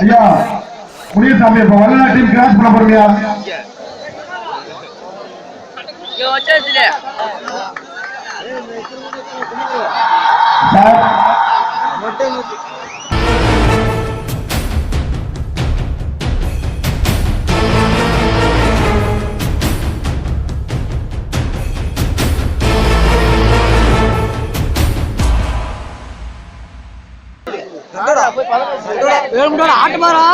ஐயா முனியசாமி இப்ப வல்லா டீம் கிராஸ் பண்ண போறீங்க ஆட்டு மாறா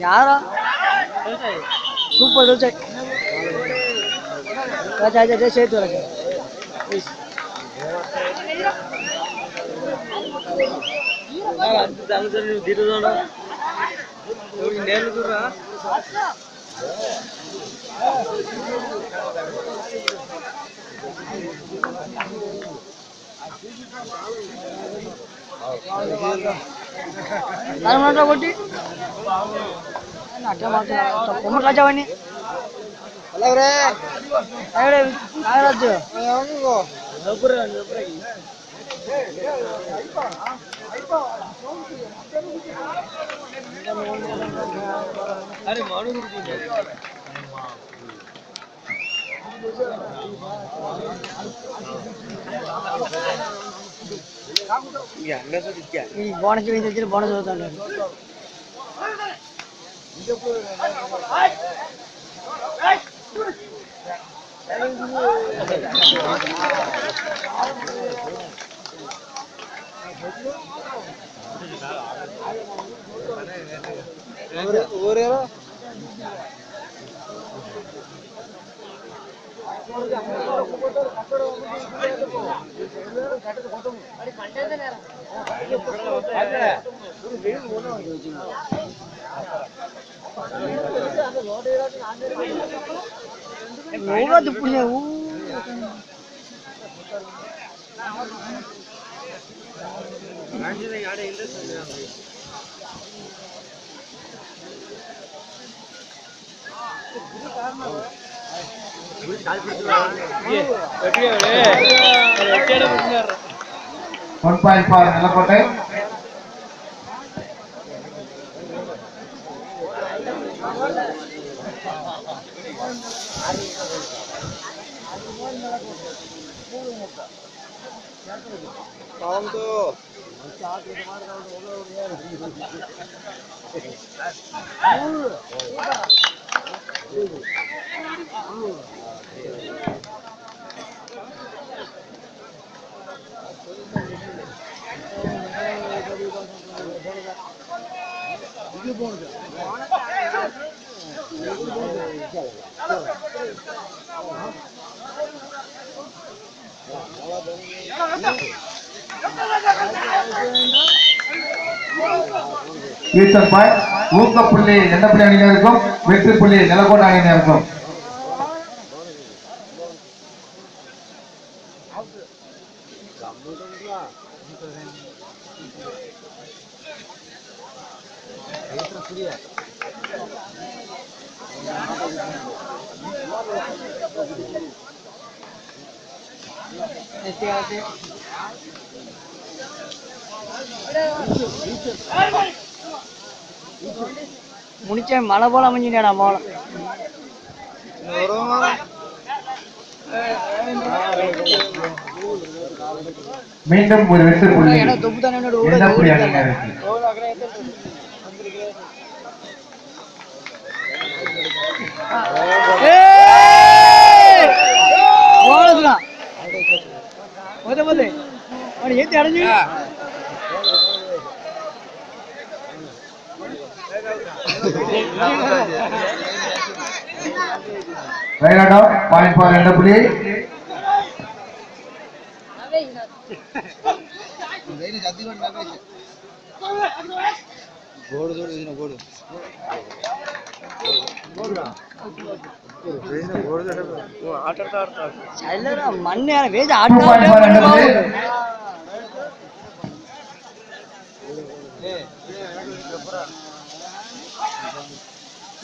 யாரா சூப்பர் தோசை சேர்த்து வரேன் కొట్టి రాజావాణి నాగరాజు అరే మాడు బోనస్ చూపించి బోనస్ చదువుతాడు நிலக்கோட்டை ஊக்கப்புள்ளி நெல்லப்புள்ளி அணியினருக்கும் வெற்றி புள்ளி நிலக்கோட்டை அணியினருக்கும் முடிச்ச மழை போல அமைஞ்சிடா மோளை மீண்டும் ஒரு வெற்றி புள்ளி போனதுதான் போதே அவன் ஏத்தி அடைஞ்சு ரைட் அவுட் பாயிண்ட் ஃபார் எந்த புள்ளி மண்ணு வேஜ 2 பாயிண்ட் ஃபார் எந்த புள்ளி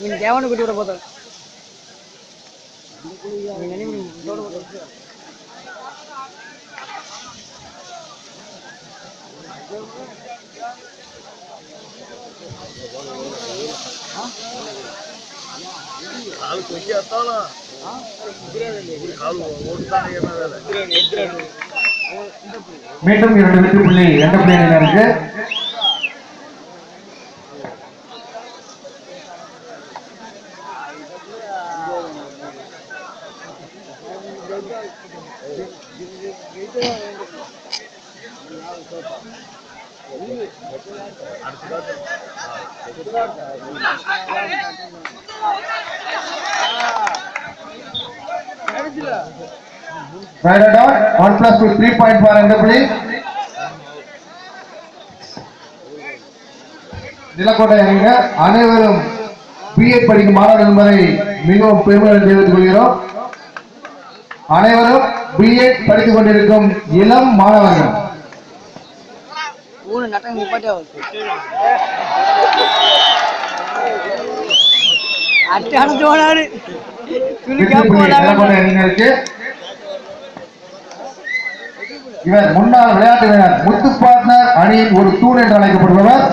நீ தேவனை கூட்டி விட போதும் மீண்டும் 2 வெற்றி புள்ளி எந்த புள்ளி இருக்கு Right down 1+2 3 point for எந்த புள்ளி நிலக்கோட்டை அணியினர் அனைவரும் பிஏ படிக்கும் மாணவர்கள் என்பதை மிகவும் பெருமையுடன் தெரிவித்துக் கொள்கிறோம். அனைவரும் பிஏ படித்துக் கொண்டிருக்கும் இளம் மாணவர்கள் நிலக்கோட்டை அணியினருக்கு இவர் முன்னாள் விளையாட்டு வீரர் முத்து பார்ட்னர் அணியின் ஒரு தூண் என்று அழைக்கப்படுபவர்.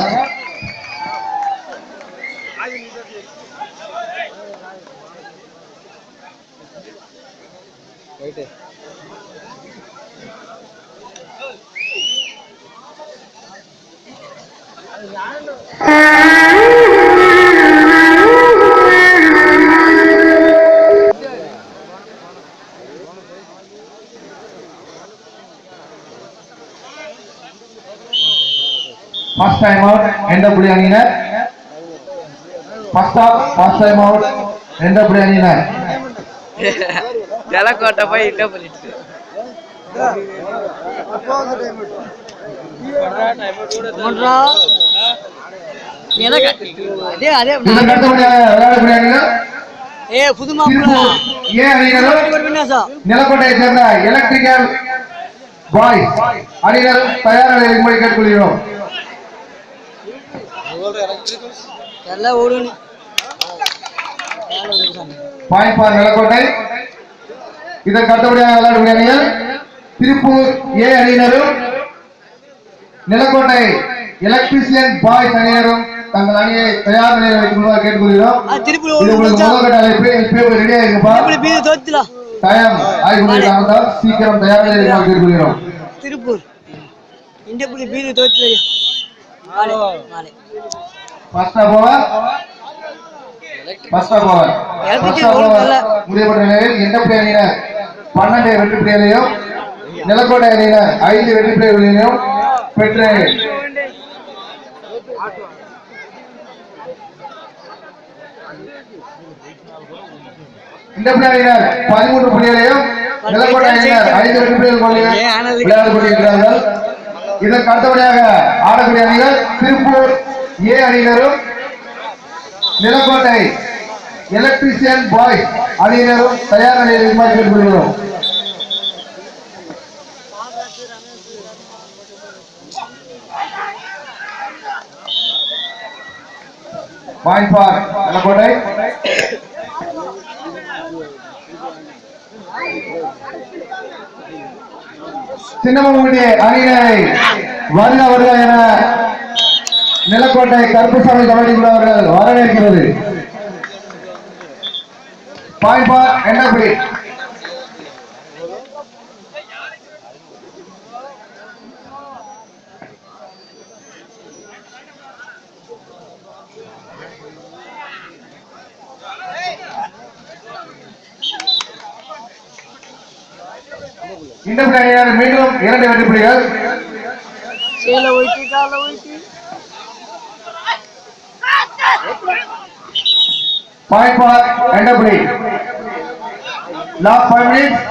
First time out எந்த புள்ளி அணியினர் first time out எந்த புள்ளி அணியினர் ஜலக்கோட்டை போய் இட்ட பண்ணிட்டு நிலக்கோட்டையை சேர்ந்த எலக்ட்ரிக்கல் பாய்ஸ் அணியினரும் தயார் நிலையில் மொழி கேட்டுக்கொள்கிறோம். Point for Nilakottai. இதற்கு அடுத்தபடியாக விளையாடக்கூடிய அணிகள் திருப்பூர் ஏ அணியினரும் நிலக்கோட்டை எலக்ட்ரிஷியன் பாய்ஸ் அணியினரும் தங்கள் அணியை தயார் நிலையில் வைத்துக் கொள்வார் கேட்டுக்கொள்கிறோம். முதல்கட்ட அழைப்பு ரெடியா இருக்குப்பா. டைம் ஆகிக்கொண்டிருக்காங்க, சீக்கிரம் தயார் நிலையில் கேட்டுக்கொள்கிறோம். திருப்பூர் இந்த புள்ளி பீரு தோத்துல ஃபர்ஸ்ட் ஓவர் முடியப்பட்ட நிலையில் எந்த புள்ளி அணியினர் 12 வெற்றி புள்ளிகளையும் நிலக்கோட்டை அணியினர் 5 வெற்றி புள்ளிகளையும் பெற்று இந்த புள்ளி அணியினர் 13 புள்ளிகளையும் நிலக்கோட்டை அணியினர் 5 வெற்றி புள்ளிகள் விளையாடி கொண்டிருக்கிறார்கள். இதற்கு அடுத்தபடியாக ஆடக்கூடிய அணிகள் திருப்பூர் ஏ அணியினரும் நிலக்கோட்டை எலக்ட்ரிஷியன் பாய்ஸ் அணியினரும் தயார் நிலையில் கேட்டுக்கொள்கிறோம். Point for Nilakottai. சின்னமங்குடி அணியினரை வருக வருக என நிலக்கோட்டை கருப்புசாமி கபடி குழு அவர்கள் வரவேற்கிறது. Point for Endapudi. இந்த அணியினர் மீண்டும் 2 வெற்றி புள்ளிகள். Point for NW. Last 5 minutes.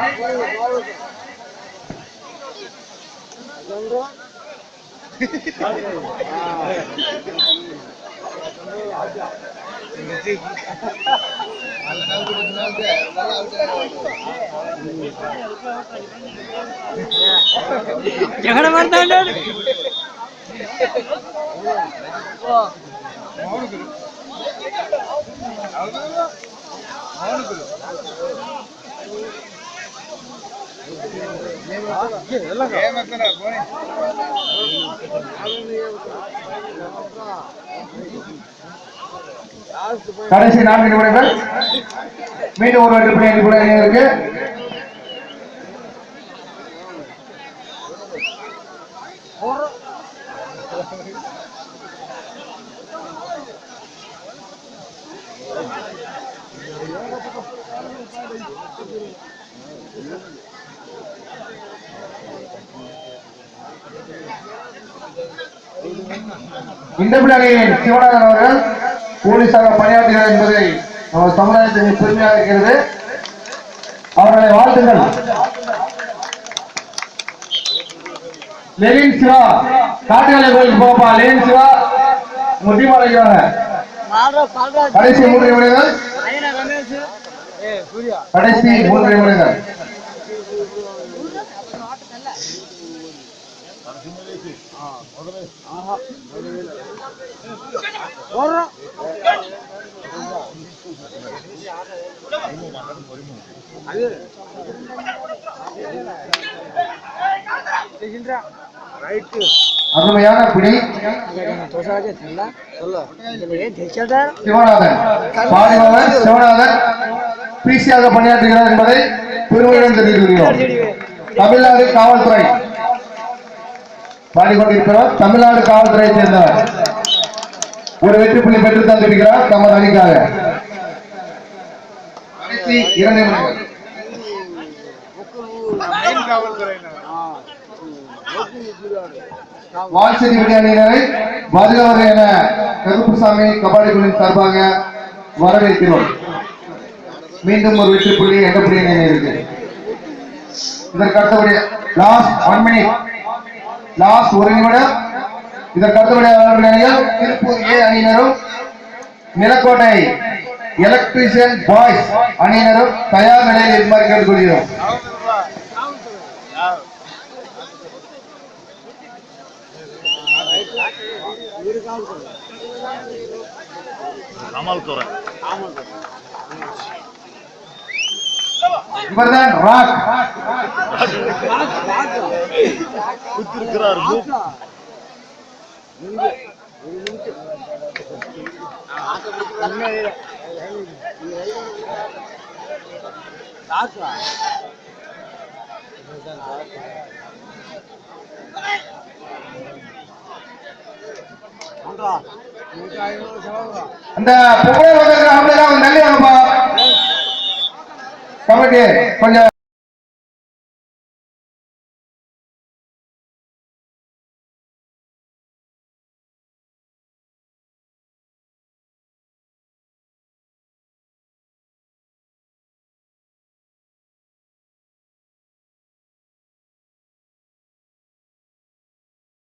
எங்கட மாட்டாண்டா கடைசி 4 நிமிடங்கள். மீண்டும் ஒரு வெற்றி புள்ளி கூட இருக்கு. இந்த அணியின் சிவநாதன் அவர்கள் போலீசாக பணியாற்றுகிறார் என்பதை நமது சமுதாயத்தின் பெருமையாக இருக்கிறது. அவர்களை வாழ்த்துங்கள். லெனின் சிவா காட்டுகளை கோயிலுக்கு போப்பா. லெனின் சிவா முட்டிமா அழைக்கிறாங்க. கடைசி 3 நிமிடங்கள். கடைசி 3 நிமிடங்கள். அருமையான பிடி. சிவநாதன் பாடிபவர் சிவநாதன் பிசியாக பணியாற்றுகிறார் என்பதை பெருமையுடன் தெரிவித்துள்ளோம். தமிழ்நாடு காவல்துறை பாடிக்கொண்டிருக்கிறார். தமிழ்நாடு காவல்துறையை சேர்ந்தவர். ஒரு வெற்றி புள்ளி பெற்று தந்திருக்கிறார் தமது அணிக்காக. 2 நிமிடங்கள். வால்செடி அணியினரை வருகிறவர் என கருப்புசாமி கபாடி குழுவின் சார்பாக வரவேற்கிறோம். மீண்டும் ஒரு வெற்றி புள்ளி NW இருக்கு. இதற்கு அடுத்தபடி லாஸ்ட் 1 minute. லாஸ்ட் 1 நிமிடம். இதற்கு அடுத்தபடி அணிகள் திருப்பூர் A அணியினரும் நிலக்கோட்டை எலக்ட்ரிஷியன் பாய்ஸ் அணியினரும் தயார் நிலையில் இருக்குமாறு கேட்டுக்கொள்கிறோம். இவர்தான் ராக். அந்த புகழ் வந்து நல்ல கமிட்டி கொஞ்சம்